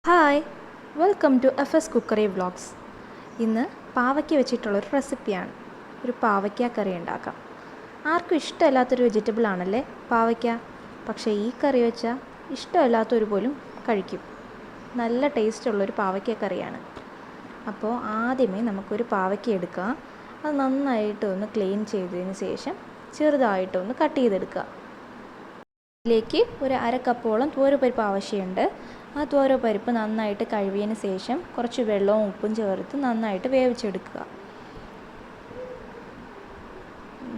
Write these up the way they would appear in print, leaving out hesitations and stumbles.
Hi, welcome to FS cookery vlogs. ഇന്ന് പാവയ്ക്ക വെച്ചിട്ടുള്ളൊരു റെസിപ്പിയാണ്. ഒരു പാവയ്ക്ക കറി ഉണ്ടാക്കാം. ആർക്കും ഇഷ്ടമല്ലാത്തൊരു വെജിറ്റബിൾ ആണല്ലേ പാവയ്ക്ക. പക്ഷേ ഈ കറി വെച്ചാൽ ഇഷ്ടമല്ലാത്തവർ പോലും കഴിക്കും. നല്ല ടേസ്റ്റുള്ളൊരു പാവയ്ക്ക കറിയാണ്. അപ്പോൾ ആദ്യമേ നമുക്കൊരു പാവയ്ക്ക എടുക്കാം. അത് നന്നായിട്ട് ഒന്ന് ക്ലീൻ ചെയ്തതിന് ശേഷം ചെറുതായിട്ടൊന്ന് കട്ട് ചെയ്തെടുക്കുക. ഇതിലേക്ക് ഒരു അര കപ്പോളം തുവരപ്പരിപ്പ് ആവശ്യമുണ്ട്. ആ തുവരപ്പരിപ്പ് നന്നായിട്ട് കഴുകിയതിന് ശേഷം കുറച്ച് വെള്ളവും ഉപ്പും ചേർത്ത് നന്നായിട്ട് വേവിച്ചെടുക്കുക.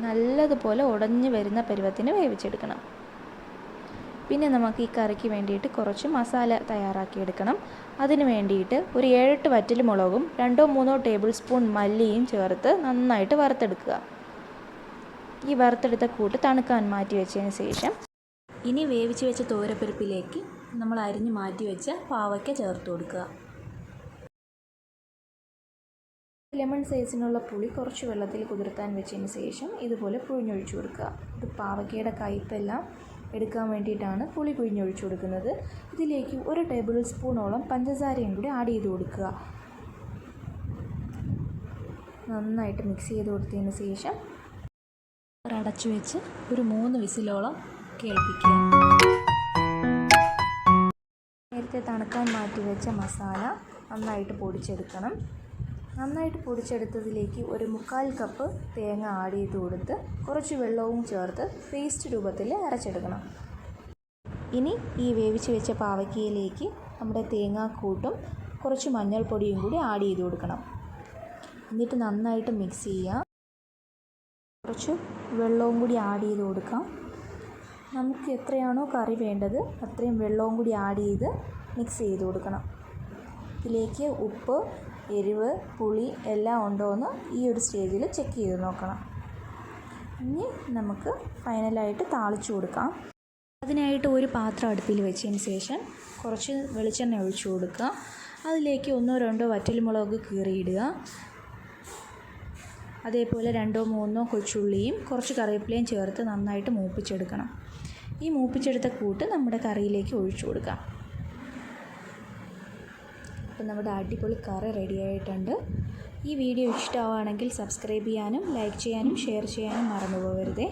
നല്ലതുപോലെ ഉടഞ്ഞു വരുന്ന പരുവത്തിന് വേവിച്ചെടുക്കണം. പിന്നെ നമുക്ക് ഈ കറിക്ക് വേണ്ടിയിട്ട് കുറച്ച് മസാല തയ്യാറാക്കിയെടുക്കണം. അതിന് വേണ്ടിയിട്ട് ഒരു 7-8 വറ്റൽമുളകും 2-3 ടേബിൾ സ്പൂൺ മല്ലിയും ചേർത്ത് നന്നായിട്ട് വറുത്തെടുക്കുക. ഈ വറുത്തെടുത്ത കൂട്ട് തണുക്കാൻ മാറ്റി വെച്ചതിന് ശേഷം ഇനി വേവിച്ച് വെച്ച തോരപ്പരിപ്പിലേക്ക് നമ്മൾ അരിഞ്ഞ് മാറ്റി വെച്ച പാവയ്ക്ക ചേർത്ത് കൊടുക്കുക. ലെമൺ സൈസിനുള്ള പുളി കുറച്ച് വെള്ളത്തിൽ കുതിർത്താൻ വെച്ചതിന് ശേഷം ഇതുപോലെ പുഴിഞ്ഞൊഴിച്ചു കൊടുക്കുക. ഇത് പാവയ്ക്കയുടെ കയ്പ്പെല്ലാം എടുക്കാൻ വേണ്ടിയിട്ടാണ് പുളി പുഴിഞ്ഞൊഴിച്ചു കൊടുക്കുന്നത്. ഇതിലേക്ക് 1 ടേബിൾ സ്പൂണോളം പഞ്ചസാരയും കൂടി ആഡ് ചെയ്ത് കൊടുക്കുക. നന്നായിട്ട് മിക്സ് ചെയ്ത് കൊടുത്തതിന് ശേഷം അടച്ചു വെച്ച് ഒരു 3 വിസിലോളം കേൾപ്പിക്കുക. നേരത്തെ തണുക്കാൻ മാറ്റി വെച്ച മസാല നന്നായിട്ട് പൊടിച്ചെടുക്കണം. നന്നായിട്ട് പൊടിച്ചെടുത്തതിലേക്ക് ഒരു 1/4 കപ്പ് തേങ്ങ ആഡ് ചെയ്ത് കൊടുത്ത് കുറച്ച് വെള്ളവും ചേർത്ത് പേസ്റ്റ് രൂപത്തിൽ അരച്ചെടുക്കണം. ഇനി ഈ വേവിച്ച് വെച്ച പാവയ്ക്കയിലേക്ക് നമ്മുടെ തേങ്ങാക്കൂട്ടും കുറച്ച് മഞ്ഞൾപ്പൊടിയും കൂടി ആഡ് ചെയ്ത് കൊടുക്കണം. എന്നിട്ട് നന്നായിട്ട് മിക്സ് ചെയ്യുക. കുറച്ച് വെള്ളവും കൂടി ആഡ് ചെയ്ത് കൊടുക്കാം. നമുക്ക് എത്രയാണോ കറി വേണ്ടത് അത്രയും വെള്ളവും കൂടി ആഡ് ചെയ്ത് മിക്സ് ചെയ്ത് കൊടുക്കണം. ഇതിലേക്ക് ഉപ്പ്, എരിവ്, പുളി എല്ലാം ഉണ്ടോ എന്ന് ഈ ഒരു സ്റ്റേജിൽ ചെക്ക് ചെയ്ത് നോക്കണം. ഇനി നമുക്ക് ഫൈനലായിട്ട് താളിച്ചു കൊടുക്കാം. അതിനായിട്ട് ഒരു പാത്രം അടുപ്പിൽ വെച്ചതിന് ശേഷം കുറച്ച് വെളിച്ചെണ്ണ ഒഴിച്ചു കൊടുക്കുക. അതിലേക്ക് 1-2 വറ്റൽമുളക് കീറിയിടുക. അതേപോലെ 2-3 കൊച്ചുള്ളിയും കുറച്ച് കറിവേപ്പിലയും ചേർത്ത് നന്നായിട്ട് മൂപ്പിച്ചെടുക്കണം. ഈ മൂപ്പിച്ചെടുത്ത കൂട്ട് നമ്മുടെ കറിയിലേക്ക് ഒഴിച്ചു കൊടുക്കാം. അപ്പോൾ നമ്മുടെ അടിപൊളി കറി റെഡി ആയിട്ടുണ്ട്. ഈ വീഡിയോ ഇഷ്ടമാവുകയാണെങ്കിൽ സബ്സ്ക്രൈബ് ചെയ്യാനും ലൈക്ക് ചെയ്യാനും ഷെയർ ചെയ്യാനും മറന്നു പോകരുതേ.